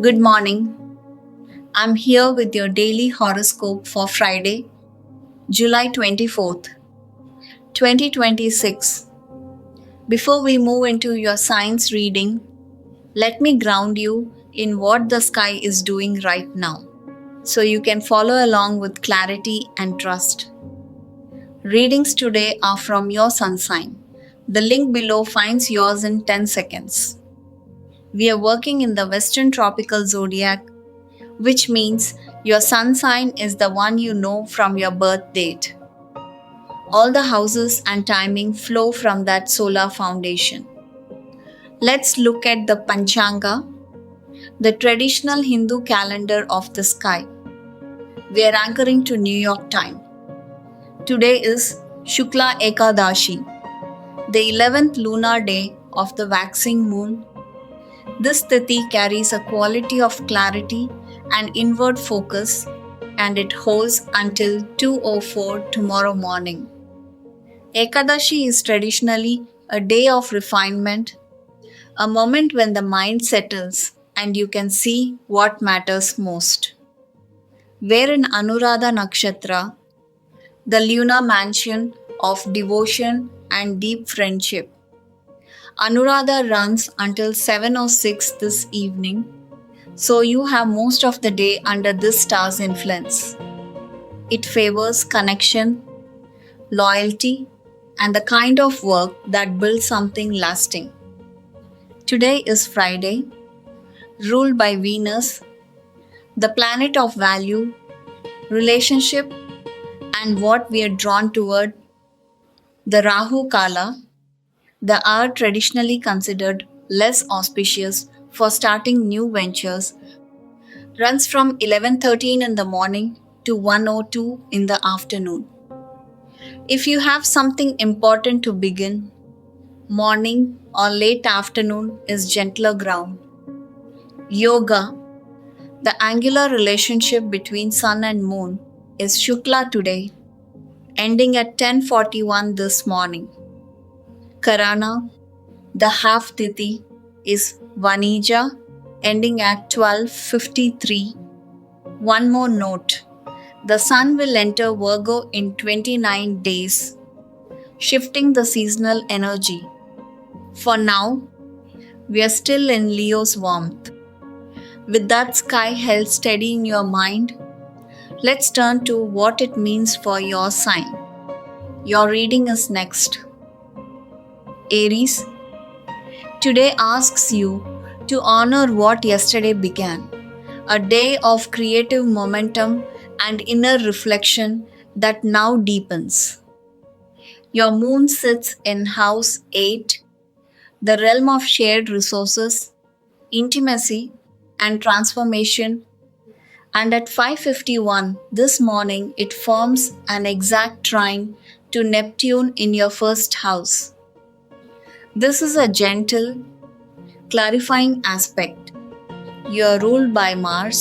Good morning. I'm here with your daily horoscope for Friday, July 24th, 2026. Before we move into your science reading, let me ground you in what the sky is doing right now so you can follow along with clarity and trust. Readings today are from your sun sign. The link below finds yours in 10 seconds. We are working in the Western tropical zodiac, which means your sun sign is the one you know from your birth date. All the houses and timing flow from that solar foundation. Let's look at the Panchanga, the traditional Hindu calendar of the sky. We are anchoring to New York time. Today is Shukla Ekadashi, the 11th lunar day of the waxing moon. This tithi carries a quality of clarity and inward focus, and it holds until 2:04 tomorrow morning. Ekadashi is traditionally a day of refinement, a moment when the mind settles and you can see what matters most. We're in Anuradha Nakshatra, the lunar mansion of devotion and deep friendship. Anuradha runs until 7:06 this evening, so you have most of the day under this star's influence. It favors connection, loyalty, and the kind of work that builds something lasting. Today is Friday, ruled by Venus, the planet of value, relationship, and what we are drawn toward. The Rahu Kala, the hour traditionally considered less auspicious for starting new ventures, runs from 11:13 in the morning to 1:02 in the afternoon. If you have something important to begin, morning or late afternoon is gentler ground. Yoga, the angular relationship between sun and moon, is Shukla today, ending at 10:41 this morning. Karana, the half tithi, is Vanija, ending at 12:53. One more note. The sun will enter Virgo in 29 days, shifting the seasonal energy. For now, we are still in Leo's warmth. With that sky held steady in your mind, let's turn to what it means for your sign. Your reading is next. Aries, today asks you to honor what yesterday began, a day of creative momentum and inner reflection that now deepens. Your moon sits in house 8, the realm of shared resources, intimacy, and transformation, and at 5:51 this morning it forms an exact trine to Neptune in your first house. This is a gentle, clarifying aspect. You are ruled by Mars,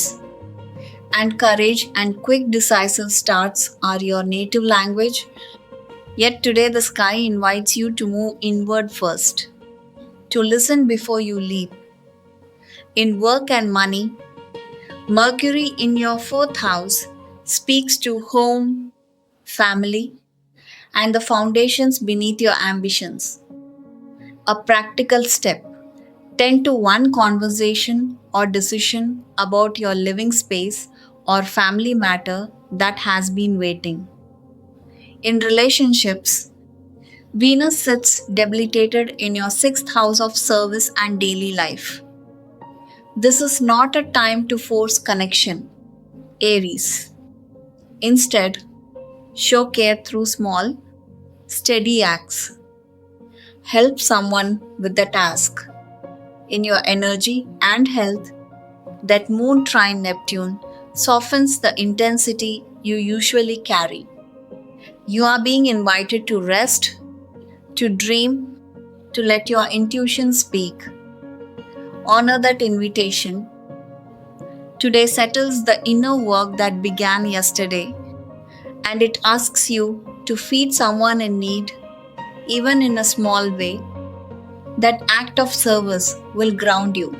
and courage and quick decisive starts are your native language. Yet today the sky invites you to move inward first, to listen before you leap. In work and money, Mercury in your fourth house speaks to home, family, and the foundations beneath your ambitions. A practical step. 10 to 1 conversation or decision about your living space or family matter that has been waiting. In relationships, Venus sits debilitated in your sixth house of service and daily life. This is not a time to force connection, Aries. Instead, show care through small, steady acts. Help someone with the task. In your energy and health, that moon trine Neptune softens the intensity you usually carry. You are being invited to rest, to dream, to let your intuition speak. Honor that invitation. Today settles the inner work that began yesterday, and it asks you to feed someone in need, even in a small way. That act of service will ground you.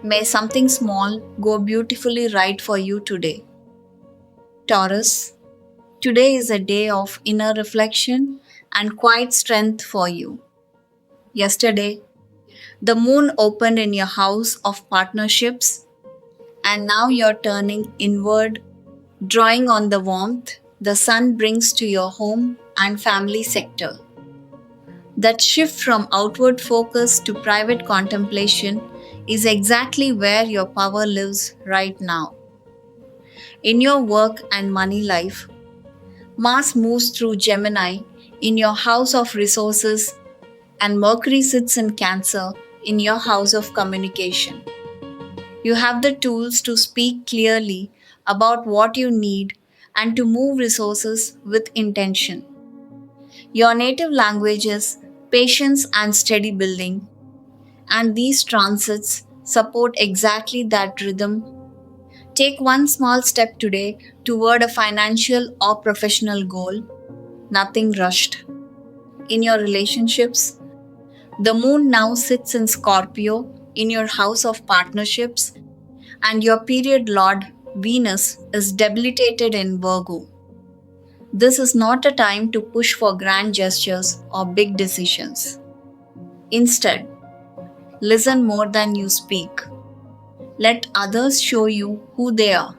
May something small go beautifully right for you today. Taurus, today is a day of inner reflection and quiet strength for you. Yesterday, the moon opened in your house of partnerships, and now you're turning inward, drawing on the warmth the sun brings to your home and family sector. That shift from outward focus to private contemplation is exactly where your power lives right now. In your work and money life, Mars moves through Gemini in your house of resources, and Mercury sits in Cancer in your house of communication. You have the tools to speak clearly about what you need and to move resources with intention. Your native language is patience and steady building, and these transits support exactly that rhythm. Take one small step today toward a financial or professional goal, nothing rushed. In your relationships, the moon now sits in Scorpio in your house of partnerships, and your period lord Venus is debilitated in Virgo. This is not a time to push for grand gestures or big decisions. Instead, listen more than you speak. Let others show you who they are.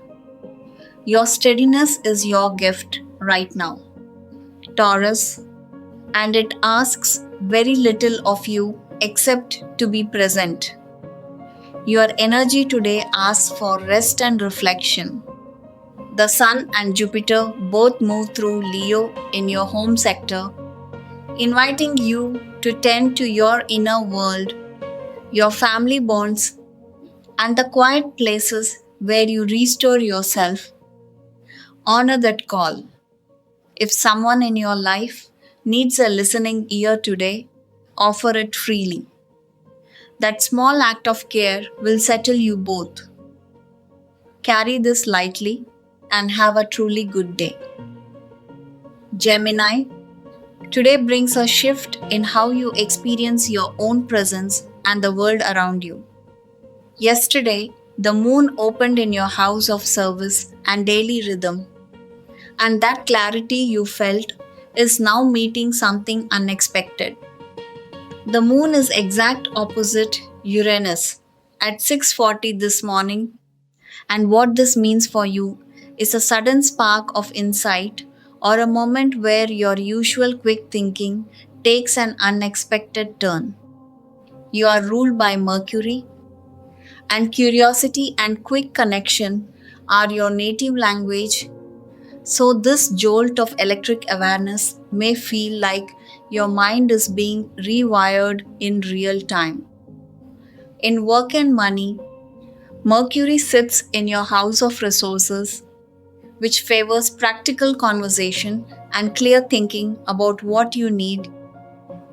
Your steadiness is your gift right now, Taurus, and it asks very little of you except to be present. Your energy today asks for rest and reflection. The Sun and Jupiter both move through Leo in your home sector, inviting you to tend to your inner world, your family bonds, and the quiet places where you restore yourself. Honor that call. If someone in your life needs a listening ear today, offer it freely. That small act of care will settle you both. Carry this lightly and have a truly good day. Gemini, today brings a shift in how you experience your own presence and the world around you. Yesterday, the moon opened in your house of service and daily rhythm, and that clarity you felt is now meeting something unexpected. The moon is exact opposite Uranus at 6:40 this morning, and what this means for you is a sudden spark of insight or a moment where your usual quick thinking takes an unexpected turn. You are ruled by Mercury, and curiosity and quick connection are your native language. So, this jolt of electric awareness may feel like your mind is being rewired in real time. In work and money, Mercury sits in your house of resources, which favors practical conversation and clear thinking about what you need.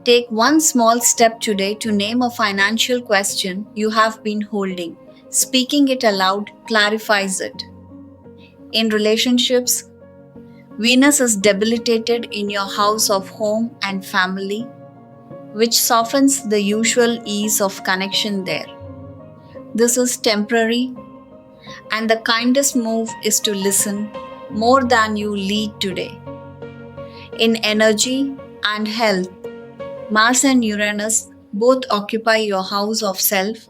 Take one small step today to name a financial question you have been holding. Speaking it aloud clarifies it. In relationships, Venus is debilitated in your house of home and family, which softens the usual ease of connection there. This is temporary, and the kindest move is to listen more than you lead today. In energy and health, Mars and Uranus both occupy your house of self,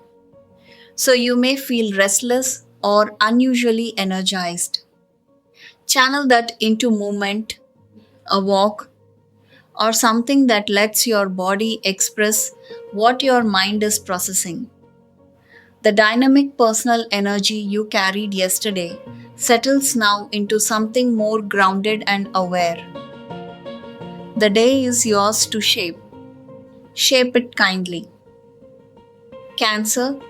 so you may feel restless or unusually energized. Channel that into movement, a walk, or something that lets your body express what your mind is processing. The dynamic personal energy you carried yesterday settles now into something more grounded and aware. The day is yours to shape. Shape it kindly. Cancer,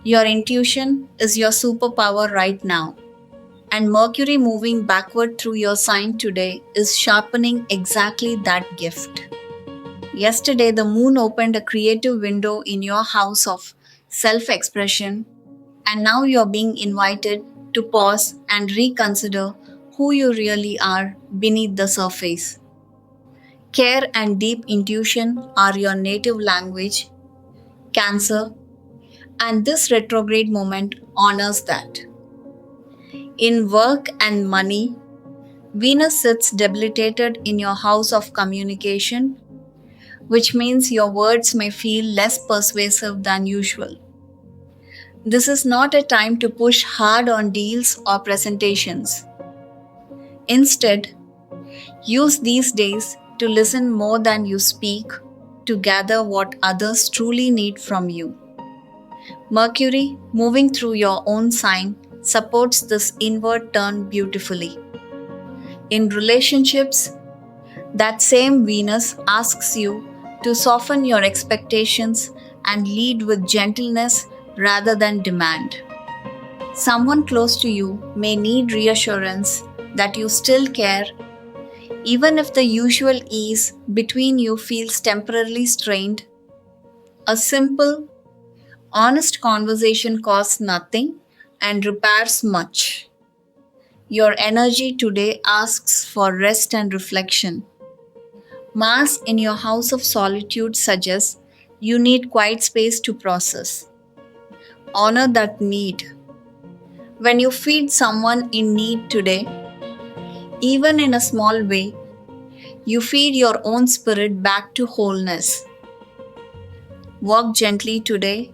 your intuition is your superpower right now, and Mercury moving backward through your sign today is sharpening exactly that gift. Yesterday, the moon opened a creative window in your house of self expression, and now you're being invited to pause and reconsider who you really are beneath the surface. Care and deep intuition are your native language, Cancer, and this retrograde moment honors that. In work and money, Venus sits debilitated in your house of communication, which means your words may feel less persuasive than usual. This is not a time to push hard on deals or presentations. Instead, use these days to listen more than you speak, to gather what others truly need from you. Mercury, moving through your own sign, supports this inward turn beautifully. In relationships, that same Venus asks you to soften your expectations and lead with gentleness rather than demand. Someone close to you may need reassurance that you still care, even if the usual ease between you feels temporarily strained. A simple, honest conversation costs nothing and repairs much. Your energy today asks for rest and reflection. Mars in your house of solitude suggests you need quiet space to process. Honor that need. When you feed someone in need today, even in a small way, you feed your own spirit back to wholeness. Walk gently today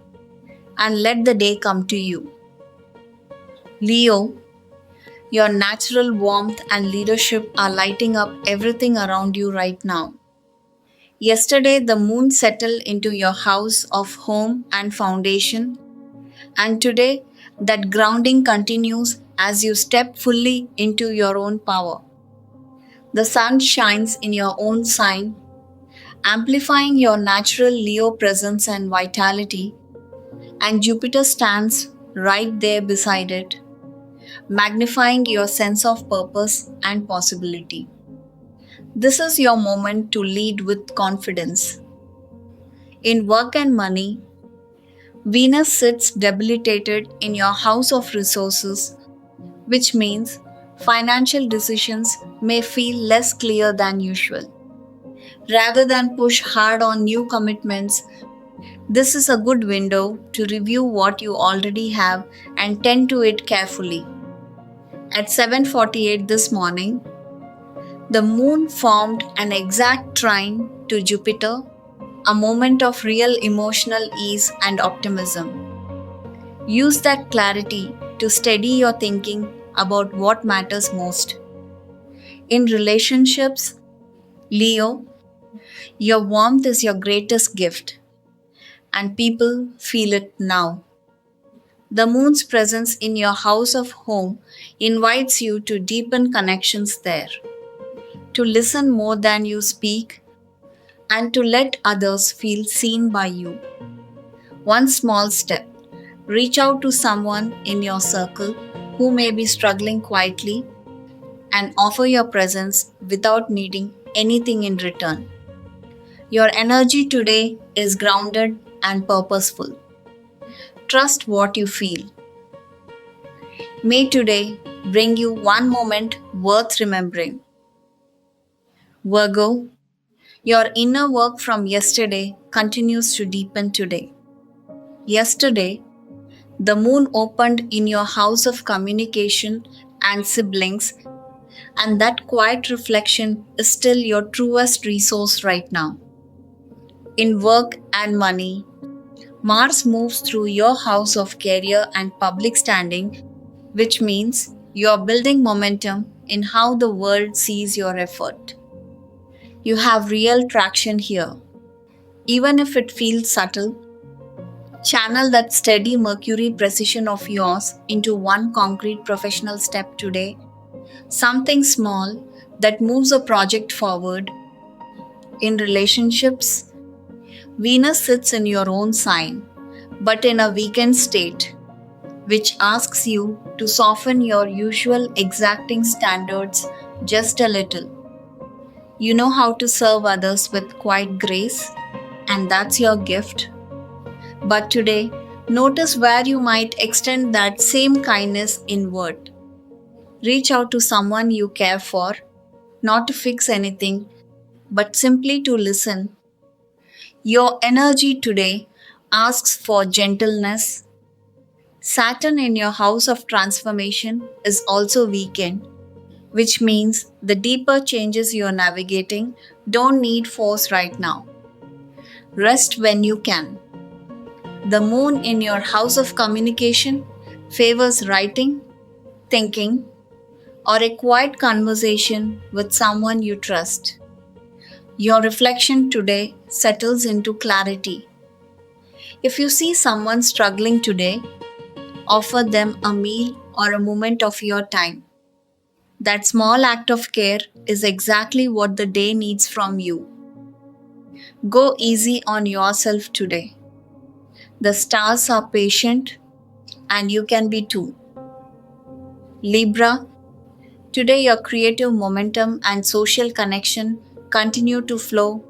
and let the day come to you. Leo, your natural warmth and leadership are lighting up everything around you right now. Yesterday, the moon settled into your house of home and foundation, and today, that grounding continues as you step fully into your own power. The sun shines in your own sign, amplifying your natural Leo presence and vitality, and Jupiter stands right there beside it, magnifying your sense of purpose and possibility. This is your moment to lead with confidence. In work and money, Venus sits debilitated in your house of resources, which means financial decisions may feel less clear than usual. Rather than push hard on new commitments, this is a good window to review what you already have and tend to it carefully. At 7:48 this morning, the moon formed an exact trine to Jupiter, a moment of real emotional ease and optimism. Use that clarity to steady your thinking about what matters most. In relationships, Leo, your warmth is your greatest gift, and people feel it now. The moon's presence in your house of home invites you to deepen connections there, to listen more than you speak, and to let others feel seen by you. One small step: reach out to someone in your circle who may be struggling quietly and offer your presence without needing anything in return. Your energy today is grounded and purposeful. Trust what you feel. May today bring you one moment worth remembering. Virgo, your inner work from yesterday continues to deepen today. Yesterday, the moon opened in your house of communication and siblings, and that quiet reflection is still your truest resource right now. In work and money, Mars moves through your house of career and public standing, which means you're building momentum in how the world sees your effort. You have real traction here. Even if it feels subtle, channel that steady Mercury precision of yours into one concrete professional step today, something small that moves a project forward. In relationships, Venus sits in your own sign, but in a weakened state, which asks you to soften your usual exacting standards just a little. You know how to serve others with quiet grace, and that's your gift. But today, notice where you might extend that same kindness inward. Reach out to someone you care for, not to fix anything, but simply to listen. Your energy today asks for gentleness. Saturn in your house of transformation is also weakened, which means the deeper changes you're navigating don't need force right now. Rest when you can. The moon in your house of communication favors writing, thinking, or a quiet conversation with someone you trust. Your reflection today settles into clarity. If you see someone struggling today, offer them a meal or a moment of your time. That small act of care is exactly what the day needs from you. Go easy on yourself today. The stars are patient and you can be too. Libra, today your creative momentum and social connection continue to flow,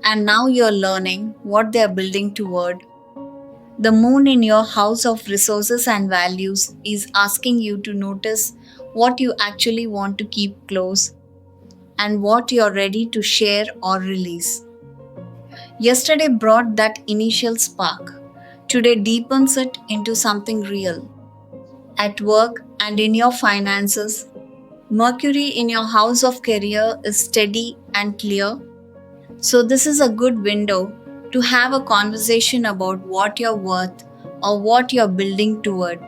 and now you're learning what they're building toward. The moon in your house of resources and values is asking you to notice what you actually want to keep close and what you're ready to share or release. Yesterday brought that initial spark. Today deepens it into something real. At work and in your finances, Mercury in your house of career is steady and clear. So, this is a good window to have a conversation about what you're worth or what you're building toward.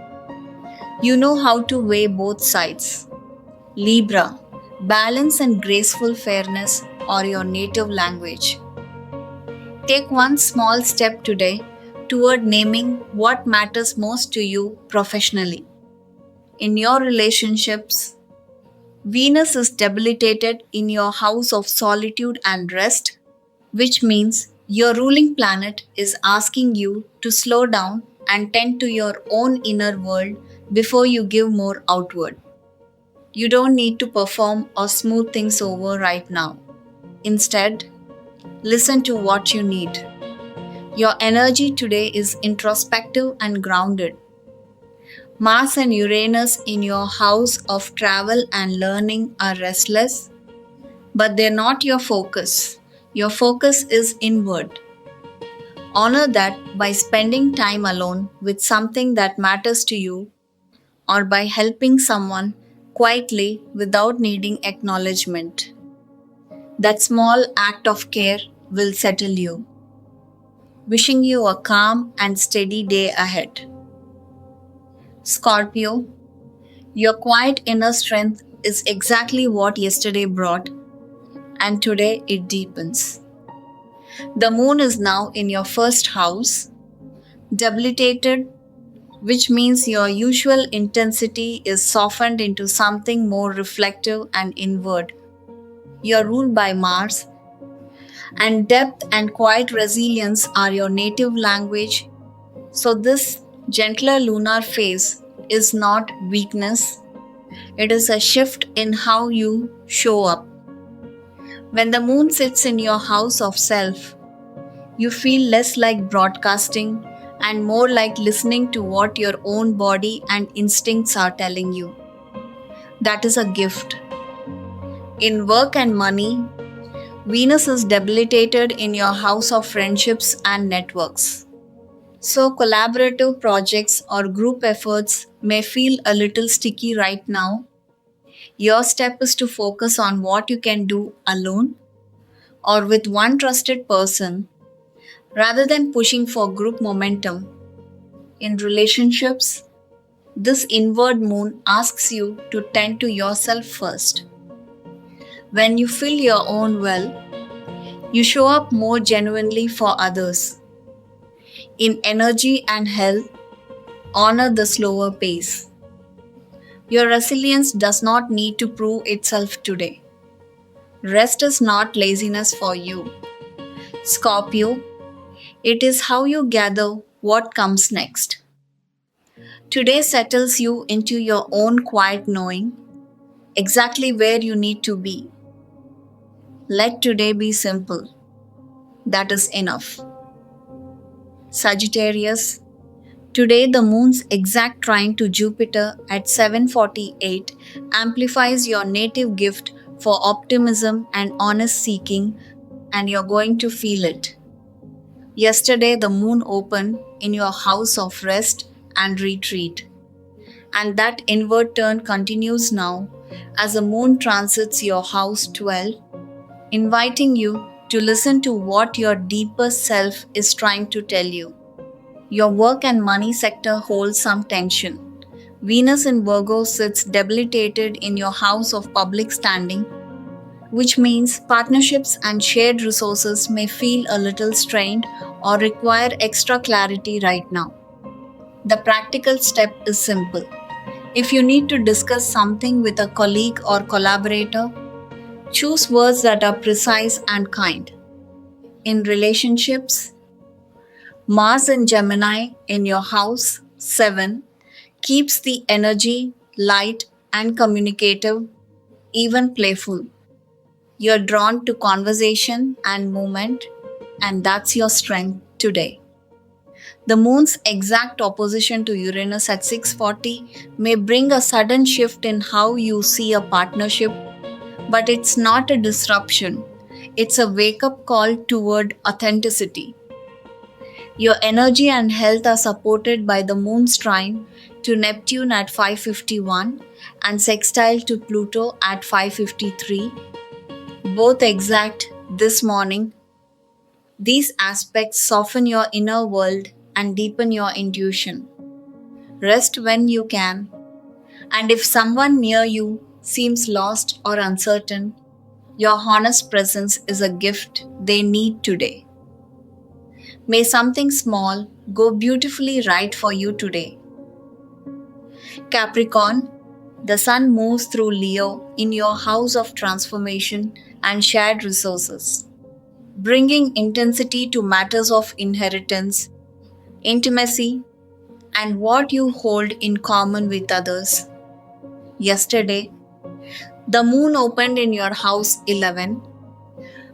You know how to weigh both sides. Libra, balance and graceful fairness are your native language. Take one small step today toward naming what matters most to you professionally. In your relationships, Venus is debilitated in your house of solitude and rest, which means your ruling planet is asking you to slow down and tend to your own inner world before you give more outward. You don't need to perform or smooth things over right now. Instead, listen to what you need. Your energy today is introspective and grounded. Mars and Uranus in your house of travel and learning are restless, but they're not your focus. Your focus is inward. Honor that by spending time alone with something that matters to you or by helping someone quietly without needing acknowledgement. That small act of care will settle you. Wishing you a calm and steady day ahead. Scorpio, your quiet inner strength is exactly what yesterday brought, and today it deepens. The moon is now in your first house, debilitated, which means your usual intensity is softened into something more reflective and inward. You're ruled by Mars, and depth and quiet resilience are your native language. So, this gentler lunar phase is not weakness, it is a shift in how you show up. When the moon sits in your house of self, you feel less like broadcasting and more like listening to what your own body and instincts are telling you. That is a gift. In work and money, Venus is debilitated in your house of friendships and networks. So, collaborative projects or group efforts may feel a little sticky right now. Your step is to focus on what you can do alone or with one trusted person rather than pushing for group momentum. In relationships, this inward moon asks you to tend to yourself first. When you fill your own well, you show up more genuinely for others. In energy and health, honor the slower pace. Your resilience does not need to prove itself today. Rest is not laziness for you. Scorpio, it is how you gather what comes next. Today settles you into your own quiet knowing exactly where you need to be. Let today be simple. That is enough. Sagittarius, today the moon's exact trine to Jupiter at 7:48 amplifies your native gift for optimism and honest seeking, and you're going to feel it. Yesterday, the moon opened in your house of rest and retreat, and that inward turn continues now as the moon transits your house 12, inviting you to listen to what your deepest self is trying to tell you. Your work and money sector holds some tension. Venus in Virgo sits debilitated in your house of public standing, which means partnerships and shared resources may feel a little strained or require extra clarity right now. The practical step is simple. If you need to discuss something with a colleague or collaborator, choose words that are precise and kind. In relationships, Mars in Gemini in your house 7 keeps the energy light and communicative, even playful. You're drawn to conversation and movement, and that's your strength today. The moon's exact opposition to Uranus at 6:40 may bring a sudden shift in how you see a partnership, but it's not a disruption. It's a wake-up call toward authenticity. Your energy and health are supported by the moon's trine to Neptune at 5:51 and sextile to Pluto at 5:53, both exact this morning. These aspects soften your inner world and deepen your intuition. Rest when you can, and if someone near you seems lost or uncertain, your honest presence is a gift they need today. May something small go beautifully right for you today. Capricorn, the sun moves through Leo in your house of transformation and shared resources, bringing intensity to matters of inheritance, intimacy, and what you hold in common with others. Yesterday, the moon opened in your house 11,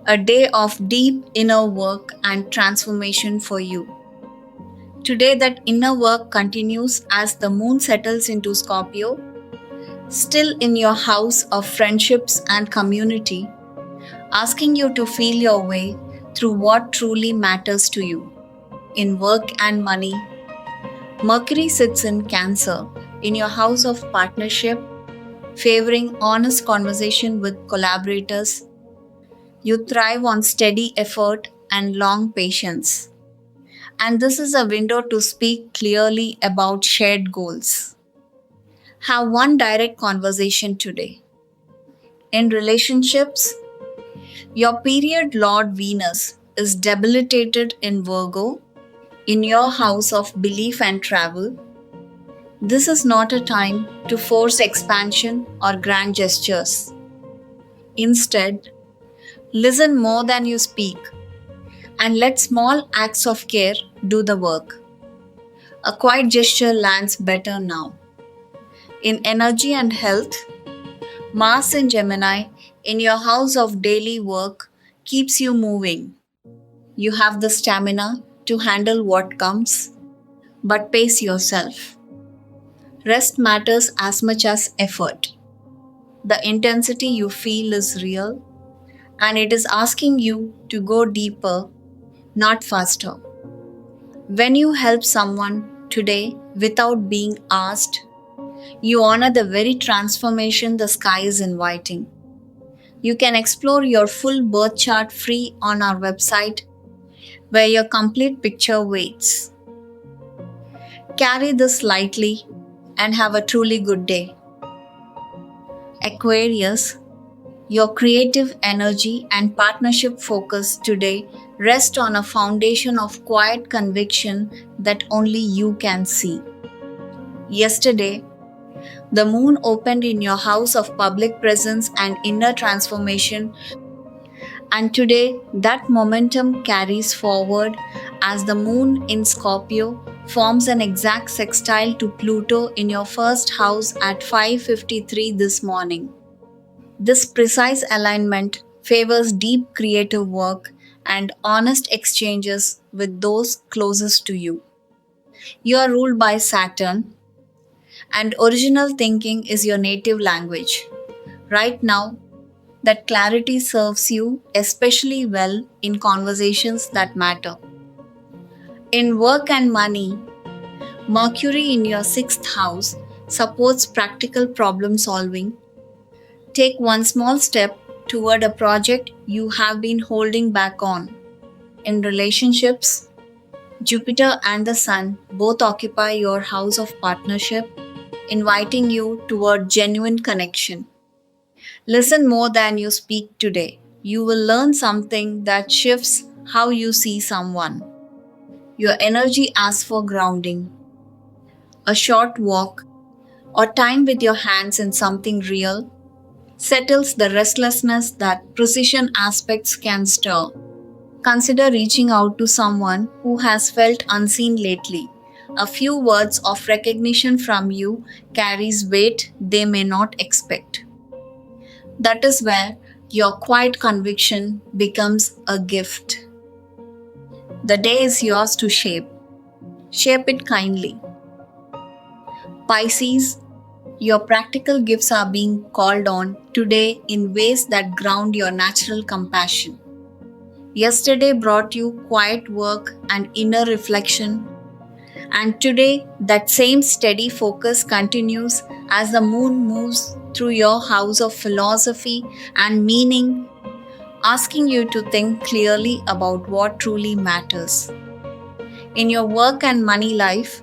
a day of deep inner work and transformation for you. Today, that inner work continues as the moon settles into Scorpio, still in your house of friendships and community, asking you to feel your way through what truly matters to you. In work and money, Mercury sits in Cancer in your house of partnership, favoring honest conversation with collaborators. You thrive on steady effort and long patience. And this is a window to speak clearly about shared goals. Have one direct conversation today. In relationships, your period Lord Venus is debilitated in Virgo in your house of belief and travel. This is not a time to force expansion or grand gestures. Instead, listen more than you speak and let small acts of care do the work. A quiet gesture lands better now. In energy and health, Mars in Gemini in your house of daily work keeps you moving. You have the stamina to handle what comes, but pace yourself. Rest matters as much as effort. The intensity you feel is real, and it is asking you to go deeper, not faster. When you help someone today without being asked, you honor the very transformation the sky is inviting. You can explore your full birth chart free on our website, where your complete picture waits. Carry this lightly and have a truly good day. Aquarius, your creative energy and partnership focus today rest on a foundation of quiet conviction that only you can see. Yesterday, the moon opened in your house of public presence and inner transformation, and today that momentum carries forward as the moon in Scorpio forms an exact sextile to Pluto in your first house at 5:53 this morning. This precise alignment favors deep creative work and honest exchanges with those closest to you. You are ruled by Saturn, and original thinking is your native language. Right now, that clarity serves you especially well in conversations that matter. In work and money, Mercury in your sixth house supports practical problem solving. Take one small step toward a project you have been holding back on. In relationships, Jupiter and the Sun both occupy your house of partnership, inviting you toward genuine connection. Listen more than you speak today. You will learn something that shifts how you see someone. Your energy asks for grounding. A short walk or time with your hands in something real settles the restlessness that precision aspects can stir. Consider reaching out to someone who has felt unseen lately. A few words of recognition from you carries weight they may not expect. That is where your quiet conviction becomes a gift. The day is yours to shape. Shape it kindly. Pisces, your practical gifts are being called on today in ways that ground your natural compassion. Yesterday brought you quiet work and inner reflection, and today that same steady focus continues as the moon moves through your house of philosophy and meaning, asking you to think clearly about what truly matters. In your work and money life,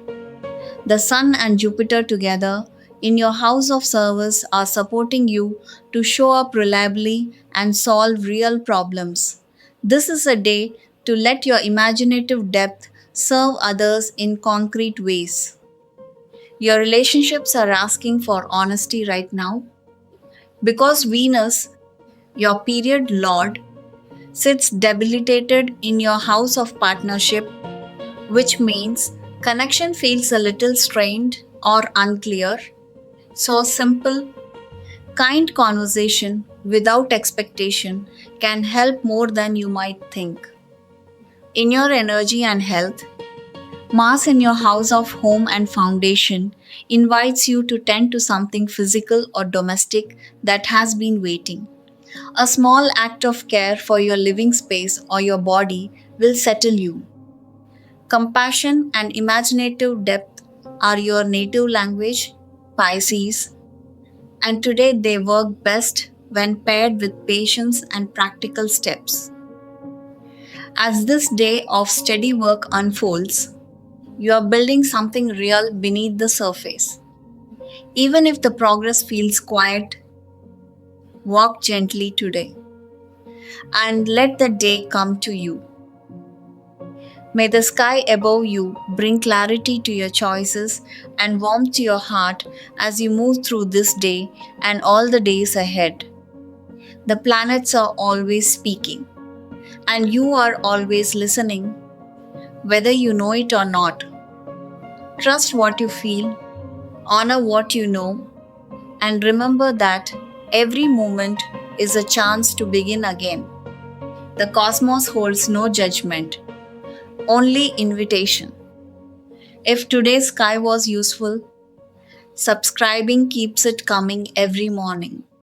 the Sun and Jupiter together in your house of service are supporting you to show up reliably and solve real problems. This is a day to let your imaginative depth serve others in concrete ways. Your relationships are asking for honesty right now because Venus, your period lord, sits debilitated in your house of partnership, which means connection feels a little strained or unclear. So, simple, kind conversation without expectation can help more than you might think. In your energy and health, Mars in your house of home and foundation invites you to tend to something physical or domestic that has been waiting. A small act of care for your living space or your body will settle you. Compassion and imaginative depth are your native language, Pisces, and today they work best when paired with patience and practical steps. As this day of steady work unfolds, you are building something real beneath the surface. Even if the progress feels quiet, walk gently today and let the day come to you. May the sky above you bring clarity to your choices and warmth to your heart as you move through this day and all the days ahead. The planets are always speaking, and you are always listening, whether you know it or not. Trust what you feel, honor what you know, and remember that every moment is a chance to begin again. The cosmos holds no judgment, only invitation. If today's sky was useful, subscribing keeps it coming every morning.